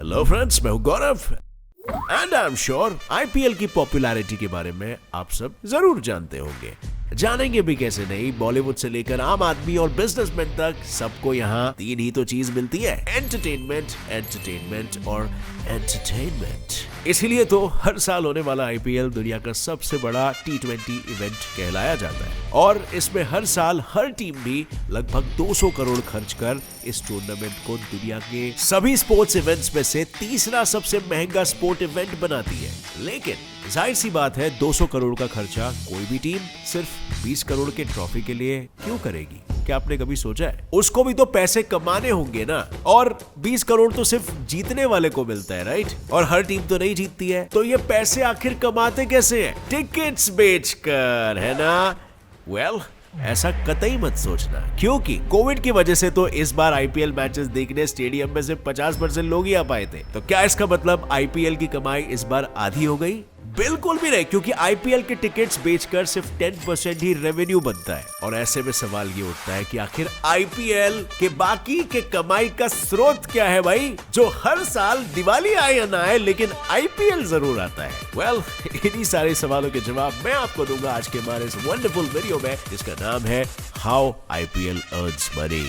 Hello friends, मैं हूं Gaurav and I am sure IPL की पॉपुलैरिटी के बारे में आप सब जरूर जानते होंगे। जानेंगे भी कैसे नहीं, बॉलीवुड से लेकर आम आदमी और बिजनेसमैन तक सबको यहाँ तीन ही तो चीज मिलती है, एंटरटेनमेंट, एंटरटेनमेंट और एंटरटेनमेंट। इसीलिए तो हर साल होने वाला आईपीएल दुनिया का सबसे बड़ा T20 इवेंट कहलाया जाता है और इसमें हर साल हर टीम भी लगभग 200 करोड़ खर्च कर इस टूर्नामेंट को दुनिया के सभी स्पोर्ट्स इवेंट्स में से तीसरा सबसे महंगा स्पोर्ट इवेंट बनाती है। लेकिन जाहिर सी बात है, 200 करोड़ का खर्चा कोई भी टीम सिर्फ 20 करोड़ के ट्रॉफी के लिए क्यों करेगी? क्या आपने कभी सोचा है? उसको भी तो पैसे कमाने होंगे ना, और 20 करोड़ तो सिर्फ जीतने वाले को मिलता है, राइट? और हर टीम तो नहीं जीतती है, तो ये पैसे आखिर कमाते कैसे हैं? टिकट्स बेचकर, है ना? वेल, ऐसा कतई मत सोचना, क्योंकि कोविड की वजह से तो इस बार आईपीएल मैचेस देखने स्टेडियम में से 50% लोग ही आ पाए थे। तो क्या इसका मतलब आईपीएल की कमाई इस बार आधी हो गई? बिल्कुल भी नहीं, क्योंकि आईपीएल के टिकट्स बेचकर सिर्फ 10% ही रेवेन्यू बनता है। और ऐसे में सवाल ये उठता है कि आखिर आईपीएल के बाकी के कमाई का स्रोत क्या है भाई, जो हर साल दिवाली आए या ना आए लेकिन आईपीएल जरूर आता है? वेल, इन्हीं सारे सवालों के जवाब मैं आपको दूंगा आज के हमारे इस वंडरफुल वीडियो में, जिसका नाम है हाउ आईपीएल अर्न्स मनी।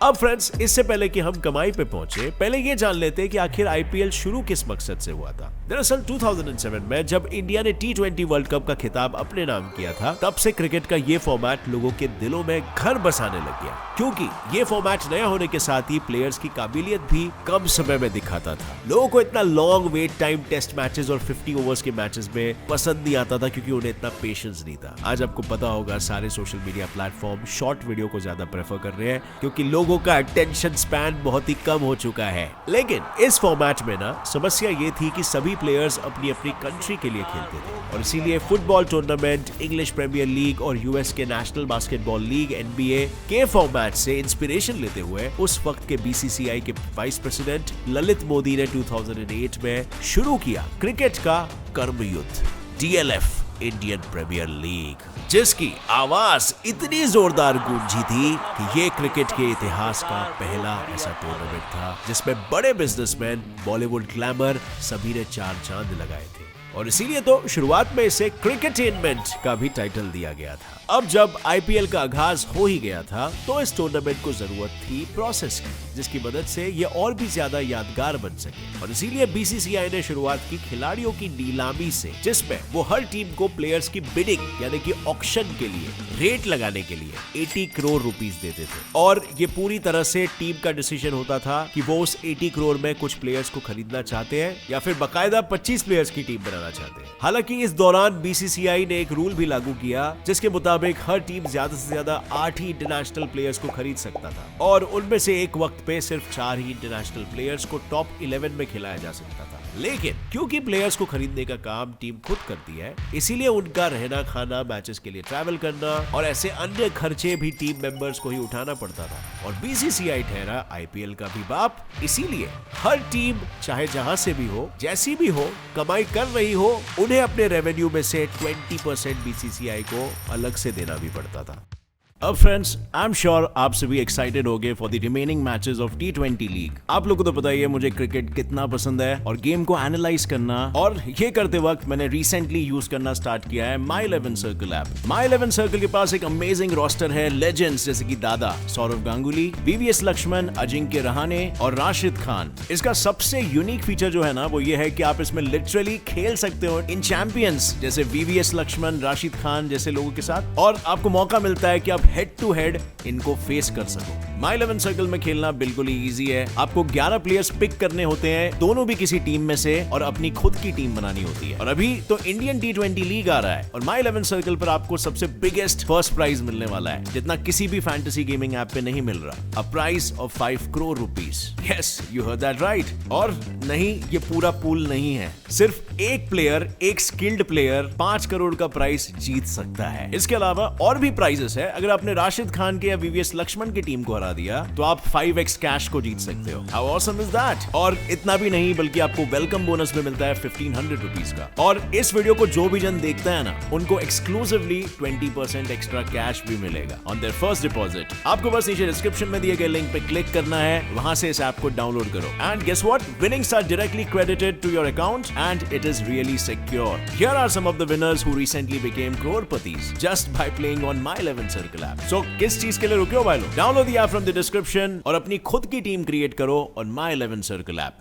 अब फ्रेंड्स, इससे पहले कि हम कमाई पे पहुंचे, पहले ये जान लेते हैं कि आखिर आईपीएल शुरू किस मकसद से हुआ था। दरअसल 2007 में जब इंडिया ने T20 वर्ल्ड कप का खिताब अपने नाम किया था, तब से क्रिकेट का ये फॉर्मेट लोगों के दिलों में घर बसाने लग गया, क्योंकि ये फॉर्मेट नया होने के साथ ही प्लेयर्स की काबिलियत भी कम समय में दिखाता था। लोगों को इतना long wait time test matches और 50 ओवर्स के मैचेस में पसंद नहीं आता था, क्योंकि उन्हें इतना पेशेंस नहीं था। आज आपको पता होगा, सारे social media platform short video को ज्यादा प्रेफर कर रहे हैं, क्योंकि लोगों का अटेंशन स्पैन बहुत ही कम हो चुका है। लेकिन इस फॉर्मेट में ना समस्या ये थी कि सभी प्लेयर्स अपनी अपनी कंट्री के लिए खेलते थे, और इसीलिए football tournament, English Premier League और यूएस के नेशनल बास्केटबॉल लीग NBA के फॉर्मेट से इंस्पिरेशन लेते हुए उस वक्त के बीसीसीआई के वाइस प्रेसिडेंट ललित मोदी ने 2008 में शुरू किया क्रिकेट का कर्मयुद्ध, DLF, इंडियन प्रीमियर लीग, जिसकी आवाज इतनी जोरदार गूंजी थी कि ये क्रिकेट के इतिहास का पहला ऐसा टूर्नामेंट था जिसमें बड़े बिजनेसमैन, बॉलीवुड ग्लैमर सभी ने चार चांद लगाए थे, और इसीलिए तो शुरुआत में इसे क्रिकेटेनमेंट का भी टाइटल दिया गया था। अब जब आईपीएल का आगाज हो ही गया था, तो इस टूर्नामेंट को जरूरत थी प्रोसेस की, जिसकी मदद से ये और भी ज्यादा यादगार बन सके, और इसीलिए बीसीसीआई ने शुरुआत की खिलाड़ियों की नीलामी से, जिसमें वो हर टीम को प्लेयर्स की बिडिंग यानी कि ऑक्शन के लिए रेट लगाने के लिए 80 करोड़ रुपीस देते थे, और ये पूरी तरह से टीम का डिसीजन होता था कि वो उस 80 करोड़ में कुछ प्लेयर्स को खरीदना चाहते हैं या फिर बकायदा 25 प्लेयर्स की टीम बनाना चाहते हैं। हालांकि इस दौरान बीसीसीआई ने एक रूल भी लागू किया, जिसके मुताबिक हर टीम ज्यादा से ज्यादा 8 ही इंटरनेशनल प्लेयर्स को खरीद सकता था, और उनमें से एक वक्त पे सिर्फ 4 ही इंटरनेशनल प्लेयर्स को टॉप 11 में खिलाया जा सकता था। लेकिन क्योंकि प्लेयर्स को खरीदने का काम टीम खुद करती है, इसीलिए उनका रहना खाना, मैचेस के लिए ट्रैवल करना और ऐसे अन्य खर्चे भी टीम मेंबर्स को ही उठाना पड़ता था, और बीसीसीआई ठहरा आईपीएल का भी बाप। इसीलिए हर टीम चाहे जहां से भी हो, जैसी भी हो, कमाई कर रही हो, उन्हें अपने रेवेन्यू में से 20% बीसीसीआई को अलग से देना भी पड़ता था। अब फ्रेंड्स, आई एम श्योर आप सभी एक्साइटेड होंगे for the remaining matches of T20 league. आप लोगों को तो पता ही है मुझे क्रिकेट कितना पसंद है, और गेम को एनालाइज करना, और ये करते वक्त मैंने रिसेंटली यूज करना स्टार्ट किया है My 11 Circle app. My 11 Circle के पास एक अमेजिंग रोस्टर है लेजेंड्स जैसे कि दादा सौरव गांगुली, VVS लक्ष्मण, अजिंक्य रहाणे और राशिद खान। इसका सबसे यूनिक फीचर जो है ना, वो ये है कि आप इसमें लिटरली खेल सकते हो इन चैंपियंस जैसे VVS लक्ष्मण, राशिद खान जैसे लोगों के साथ, और आपको मौका मिलता है कि आप हेड टू हेड इनको फेस कर सको। My 11 Circle में खेलना बिल्कुल ही इजी है। आपको 11 प्लेयर्स पिक करने होते हैं, दोनों भी किसी टीम में से, और अपनी खुद की टीम बनानी होती है। और अभी तो इंडियन T20 लीग आ रहा है, और My 11 Circle पर आपको सबसे बिगेस्ट फर्स्ट प्राइज मिलने वाला है, जितना किसी भी फैंटेसी गेमिंग ऐप पे नहीं मिल रहा। A prize of 5 crore rupees. Yes, you heard that right. और नहीं, ये पूरा पूल नहीं है, सिर्फ एक प्लेयर, एक स्किल्ड प्लेयर 5 करोड़ का प्राइज जीत सकता है। इसके अलावा और भी प्राइजेस है। अगर आपने राशिद खान के या वीवीएस लक्ष्मण की टीम को हरा दिया तो आप 5x कैश को जीत सकते हो। How awesome is that? और इतना भी नहीं, बल्कि आपको वेलकम बोनस में मिलता है 1500 रुपीज का। और इस वीडियो को जो भी जन देखता है ना, उनको एक्सक्लूसिवली 20% एक्स्ट्रा कैश भी मिलेगा ऑन देयर फर्स्ट डिपॉजिट। आपको बस नीचे डिस्क्रिप्शन में दिए गए लिंक पे क्लिक करना है, वहां से इस ऐप को डाउनलोड करो। And guess what? Winnings are directly credited to your account and it is really secure. Here are some of the winners who recently became crorepati's just by playing on My 11 Circle app. So किस चीज के लिए रुके हो भाई लोग? Download the app from the description और अपनी खुद की टीम क्रिएट करो on My 11 Circle app.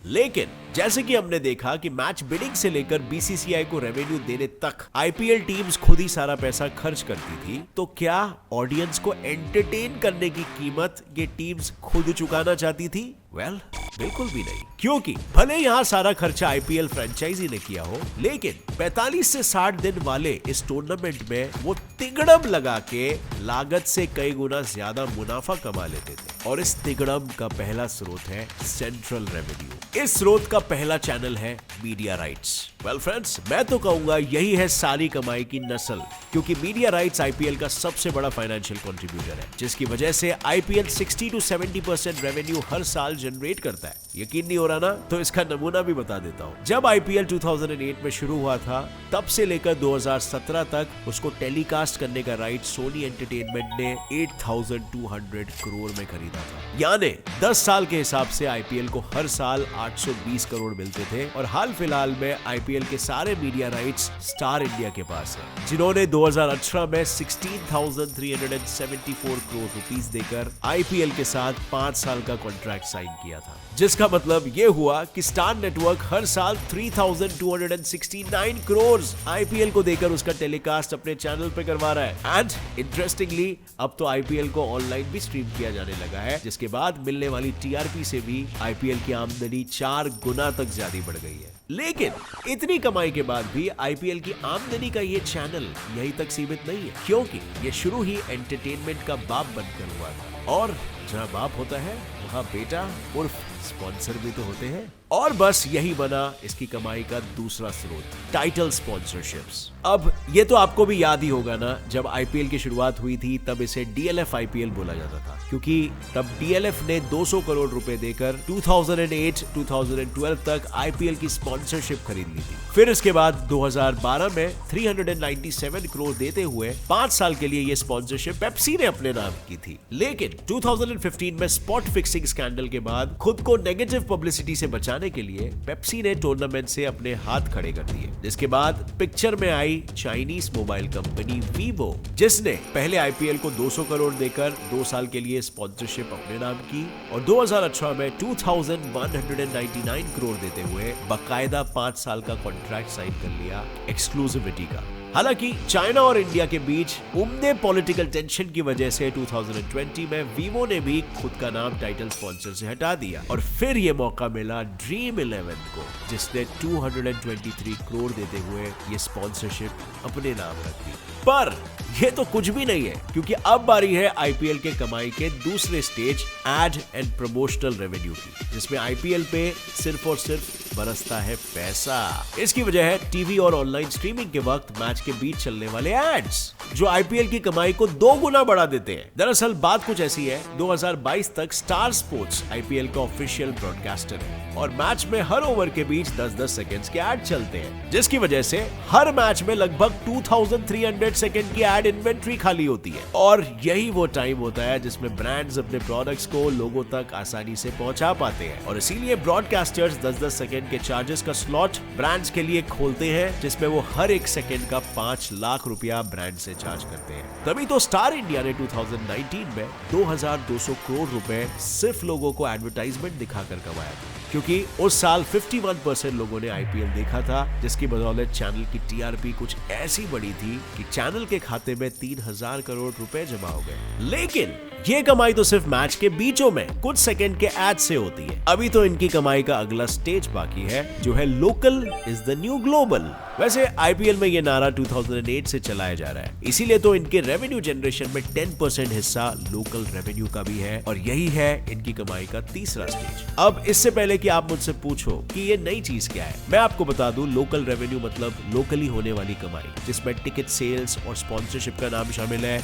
लेकिन जैसे कि हमने देखा कि मैच बिडिंग से लेकर बीसीसीआई को रेवेन्यू देने तक आईपीएल टीम्स खुद ही सारा पैसा खर्च करती थी, तो क्या ऑडियंस को एंटरटेन करने की कीमत ये टीम्स खुद चुकाना चाहती थी? वेल, बिल्कुल भी नहीं, क्योंकि भले यहां सारा खर्चा आईपीएल फ्रेंचाइजी ने किया हो, लेकिन 45 से 60 दिन वाले इस टूर्नामेंट में वो तिगड़म लगा के लागत से कई गुना ज्यादा मुनाफा कमा लेते थे। और इस तिगड़म का पहला स्रोत है सेंट्रल रेवेन्यू। इस स्रोत का पहला चैनल है मीडिया राइट्स। वेल फ्रेंड्स, मैं तो कहूंगा यही है सारी कमाई की नस्ल, क्योंकि मीडिया राइट्स आईपीएल का सबसे बड़ा फाइनेंशियल कंट्रीब्यूटर है, जिसकी वजह से आईपीएल 60 to 70% रेवेन्यू हर साल जनरेट करता है। यकीन नहीं हो रहा ना? तो इसका नमूना भी बता देता हूं। जब आईपीएल 2008 में शुरू हुआ था, तब से लेकर 2017 तक उसको टेलीकास्ट करने का राइट सोनी एंटरटेनमेंट ने 8200 करोड़ में खरीदा था। यानी 10 साल के हिसाब से आईपीएल को हर साल 820 करोड़ मिलते थे। और हाल फिलहाल में आईपीएल के सारे मीडिया राइट्स स्टार इंडिया के पास है, जिन्होंने 2018 में 16,374 करोड़ रुपीस देकर आईपीएल के साथ 5 साल का कॉन्ट्रैक्ट साइन किया था। जिसका मतलब ये हुआ कि स्टार नेटवर्क हर साल 3,269 करोड़ आईपीएल को देकर उसका टेलीकास्ट अपने चैनल पे करवा रहा है। एंड इंटरेस्टिंगली, अब तो आईपीएल को ऑनलाइन भी स्ट्रीम किया जाने लगा है, जिसके बाद मिलने वाली टीआरपी से भी आईपीएल की आमदनी 4 गुना तक ज्यादा बढ़ गई है। लेकिन इतनी कमाई के बाद भी आईपीएल की आमदनी का ये चैनल यहीं तक सीमित नहीं है, क्योंकि ये शुरू ही एंटरटेनमेंट का बाप बनकर हुआ था। और जहां बाप होता है वहां बेटा उर्फ स्पॉन्सर भी तो होते हैं। और बस यही बना इसकी कमाई का दूसरा स्रोत, टाइटल स्पॉन्सरशिप्स। अब ये तो आपको भी याद ही होगा ना, जब आईपीएल की शुरुआत हुई थी तब इसे डीएलएफ आईपीएल बोला जाता था, क्योंकि तब डीएलएफ ने 200 करोड़ रुपए देकर 2008-2012 तक आईपीएल की स्पॉन्सरशिप खरीद ली थी। फिर इसके बाद 2012 में 397 करोड़ देते हुए 5 साल के लिए ये स्पॉन्सरशिप पेप्सी ने अपने नाम की थी। लेकिन 2015 में स्पॉट फिक्सिंग स्कैंडल के बाद खुद को नेगेटिव पब्लिसिटी से बचाने के लिए पेप्सी ने टूर्नामेंट से अपने हाथ खड़े कर दिए, जिसके बाद पिक्चर में आई चाइनीज मोबाइल कंपनी वीवो, जिसने पहले आईपीएल को 200 करोड़ देकर 2 साल के लिए स्पॉन्सरशिप अपने नाम की और 2018 में 2199 करोड़ देते हुए बकायदा 5 साल का कॉन्ट्रैक्ट साइन कर लिया एक्सक्लूसिविटी का। हालांकि चाइना और इंडिया के बीच उम्दे पॉलिटिकल टेंशन की वजह से 2020 में वीवो ने भी खुद का नाम टाइटल स्पॉन्सर से हटा दिया और फिर ये मौका मिला ड्रीम 11 को, जिसने 223 करोड़ देते हुए ये स्पॉन्सरशिप अपने नाम रख दी। पर ये तो कुछ भी नहीं है, क्योंकि अब बारी है आईपीएल के कमाई के दूसरे stage, ad and promotional revenue की, जिसमें आईपीएल पे सिर्फ और सिर्फ बरसता है पैसा। इसकी वजह है टीवी और ऑनलाइन स्ट्रीमिंग के वक्त मैच के बीच चलने वाले एड्स, जो आईपीएल की कमाई को 2 गुना बढ़ा देते हैं। दरअसल बात कुछ ऐसी है, 2022 तक स्टार स्पोर्ट्स आईपीएल का ऑफिशियल ब्रॉडकास्टर है और मैच में हर ओवर के बीच 10-10 सेकंड्स के एड चलते हैं, जिसकी वजह से हर मैच में लगभग 2300 सेकंड की एड इन्वेंट्री खाली होती है। और यही वो टाइम होता है जिसमें ब्रांड्स अपने प्रोडक्ट्स को लोगों तक आसानी से पहुंचा पाते हैं, और इसीलिए ब्रॉडकास्टर्स 10-10 सेकंड के चार्जेस का स्लॉट ब्रांड्स के लिए खोलते हैं, जिसमें वो हर 1 सेकंड का 5 लाख रुपया ब्रांड से चार्ज करते हैं। तभी तो स्टार इंडिया ने 2019 में 2200 करोड़ रुपए सिर्फ लोगों को एडवर्टाइजमेंट दिखाकर कमाया था, क्योंकि उस साल 51% लोगों ने आईपीएल देखा था, जिसकी बदौलत चैनल की टीआरपी कुछ ऐसी बढ़ी थी कि चैनल के खाते में 3000 करोड़ रुपए जमा हो गए। लेकिन ये कमाई तो सिर्फ मैच के बीचों में कुछ सेकंड के एड से होती है। अभी तो इनकी कमाई का अगला स्टेज बाकी है, जो है local is the new global. वैसे आईपीएल में ये नारा 2008 से चलाया जा रहा है, इसीलिए तो इनके रेवेन्यू जनरेशन में 10% हिस्सा लोकल रेवेन्यू का भी है, और यही है इनकी कमाई का तीसरा स्टेज। अब इससे पहले कि आप मुझसे पूछो कि ये नई चीज क्या है, मैं आपको बता दूं, लोकल रेवेन्यू मतलब लोकली होने वाली कमाई, जिसमें टिकट सेल्स और स्पॉन्सरशिप का नाम शामिल है।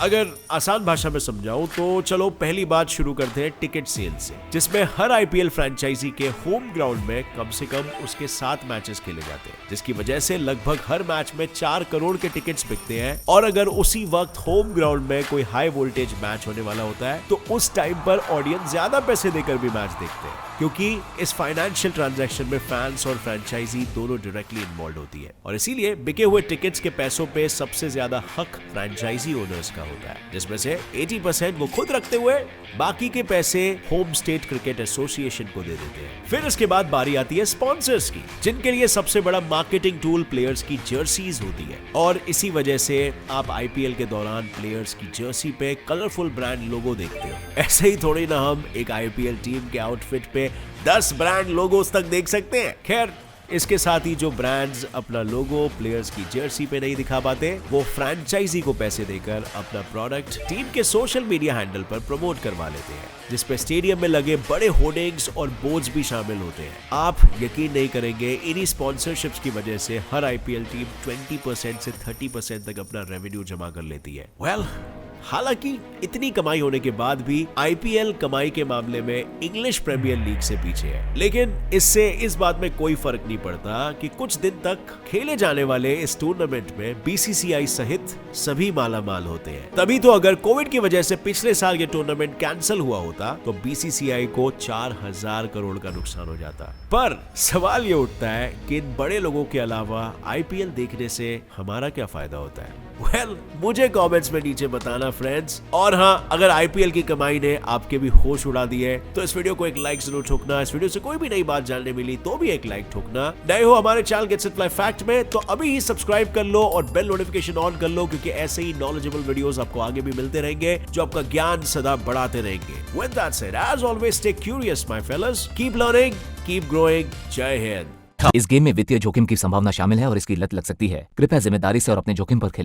अगर आसान भाषा में समझाऊं तो चलो पहली बात शुरू करते हैं टिकट सेल्स से, जिसमें हर आईपीएल फ्रेंचाइजी के होम ग्राउंड में कम से कम उसके 7 मैचेस खेले जाते हैं, जिसकी वजह से लगभग हर मैच में 4 करोड़ के टिकट्स बिकते हैं। और अगर उसी वक्त होम ग्राउंड में कोई हाई वोल्टेज मैच होने वाला होता है तो उस टाइम पर ऑडियंस ज्यादा पैसे देकर भी मैच देखते हैं, क्योंकि इस फाइनेंशियल ट्रांजैक्शन में फैंस और फ्रेंचाइजी दोनों डायरेक्टली इन्वॉल्व होती है, और इसीलिए बिके हुए टिकट्स के पैसों पे सबसे ज्यादा हक फ्रेंचाइजी ओनर्स का होता है, जिसमें से 80% वो खुद रखते हुए बाकी के पैसे होम स्टेट क्रिकेट एसोसिएशन को दे देते हैं। फिर इसके बाद बारी आती है स्पॉन्सर्स की, जिनके लिए सबसे बड़ा मार्केटिंग टूल प्लेयर्स की जर्सीज होती है, और इसी वजह से आप आईपीएल के दौरान प्लेयर्स की जर्सी पे कलरफुल ब्रांड लोगो देखते हो। ऐसे ही थोड़ी ना हम एक आईपीएल टीम के आउटफिट पे 10 ब्रांड लोगोस तक देख सकते हैं। खैर, इसके साथ ही जो ब्रांड्स अपना लोगो प्लेयर्स की जर्सी पे नहीं दिखा पाते, वो फ्रेंचाइजी को पैसे देकर अपना प्रोडक्ट टीम के सोशल मीडिया हैंडल पर प्रमोट करवा लेते हैं, जिसपे स्टेडियम में लगे बड़े होर्डिंग्स और बोर्ड्स भी शामिल होते हैं। आप यकीन नहीं करेंगे, इन्हीं स्पॉन्सरशिप्स की वजह से हर आईपीएल टीम 20% से 30% तक अपना रेवेन्यू जमा कर लेती है। हालांकि इतनी कमाई होने के बाद भी आईपीएल कमाई के मामले में इंग्लिश प्रीमियर लीग से पीछे है, लेकिन इससे इस बात में कोई फर्क नहीं पड़ता कि कुछ दिन तक खेले जाने वाले इस टूर्नामेंट में बीसीसीआई सहित सभी मालामाल होते हैं। तभी तो अगर कोविड की वजह से पिछले साल ये टूर्नामेंट कैंसिल हुआ होता तो बीसीसीआई को 4000 करोड़ का नुकसान हो जाता। पर सवाल ये उठता है कि इन बड़े लोगों के अलावा आईपीएल देखने से हमारा क्या फायदा होता है? मुझे कमेंट्स में नीचे बताना फ्रेंड्स। और हाँ, अगर आईपीएल की कमाई ने आपके भी होश उड़ा दिए तो इस वीडियो को एक लाइक जरूर ठोकना। इस वीडियो से कोई भी नई बात जानने मिली तो भी एक लाइक ठोकना। नए हो हमारे चैनल गेट्स इट फ्लाई फैक्ट में तो अभी ही सब्सक्राइब कर लो और बेल नोटिफिकेशन ऑन कर लो, क्योंकि ऐसे ही नॉलेजेबल वीडियोस आपको आगे भी मिलते रहेंगे जो आपका ज्ञान सदा बढ़ाते रहेंगे। With that said, as always, stay curious, my fellas. Keep learning, keep growing. जय हिंद। इस गेम में वित्तीय जोखिम की संभावना शामिल है और इसकी लत लग सकती है। कृपया जिम्मेदारी से और अपने जोखिम पर खेलें।